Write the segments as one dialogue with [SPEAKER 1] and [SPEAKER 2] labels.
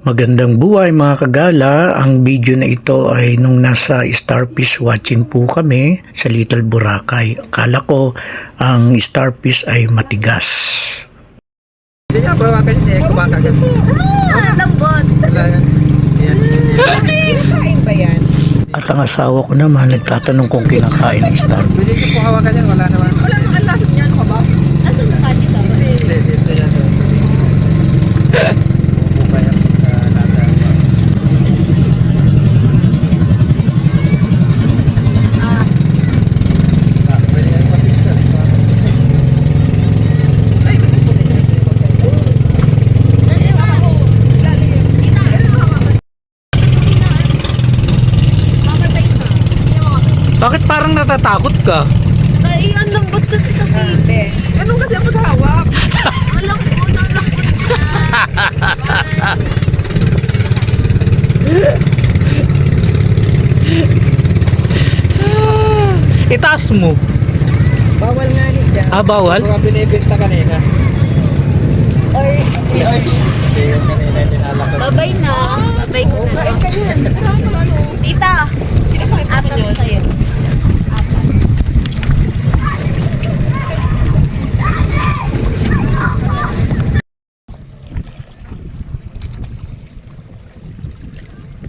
[SPEAKER 1] Magandang buhay mga kagala. Ang video na ito ay nung nasa Starfish watching po kami sa Little Boracay. Akala ko ang Starfish ay matigas.
[SPEAKER 2] Hindi niya bawakan niya, kumakagas.
[SPEAKER 3] Lambot.
[SPEAKER 2] Wala yan. Yan.
[SPEAKER 3] Kain ba yan?
[SPEAKER 1] At ang asawa ko naman nagtatanong kung kinakain ng Starfish.
[SPEAKER 2] Pwede ko po hawakan yan, wala naman.
[SPEAKER 3] Wala nang alasap niya. Ano ka ba? Asan na kati ka?
[SPEAKER 2] Hindi yan. Buka yan. Nasa. Pwede yan mapicture.
[SPEAKER 1] Bakit parang natatakot ka?
[SPEAKER 3] Ay, ang lambot kasi sa pipe. Ganun kasi ang paghawak. Alam ko, ang lambot
[SPEAKER 1] Itaas mo.
[SPEAKER 2] Bawal nga niya.
[SPEAKER 1] Bawal?
[SPEAKER 2] Mga binibenta kanina.
[SPEAKER 3] Or,
[SPEAKER 2] Hindi yung kanina pinalakot.
[SPEAKER 3] babay na. Babay ko na. Kain ka yan. Tita. Apat sa'yo.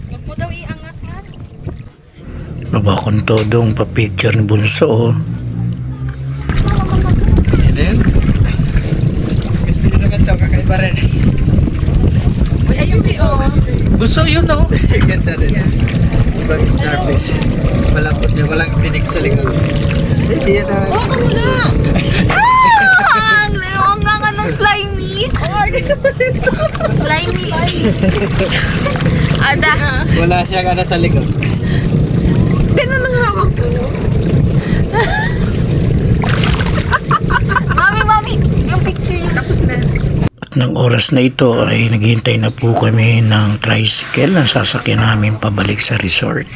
[SPEAKER 3] Huwag mo daw iangat nga.
[SPEAKER 1] Babakon todong pa-picture ni Bunso.
[SPEAKER 2] Yan din. Gusto nyo naman daw kakaiba rin.
[SPEAKER 3] Uy, ayun si O.
[SPEAKER 1] Bunso yun
[SPEAKER 2] Ganda rin. Ibang Starfish. Malapot niya, walang tinik sa likod. Hindi yan na.
[SPEAKER 3] Baka mo na. Ang nga ng slimy. Slimy. Ada.
[SPEAKER 2] Wala siya ka na sa likod.
[SPEAKER 3] Hindi na lang hawak ko. Mami, yung picture niya tapos na.
[SPEAKER 1] At ng oras na ito ay naghihintay na po kami ng tricycle na sasakyan namin pabalik sa resort.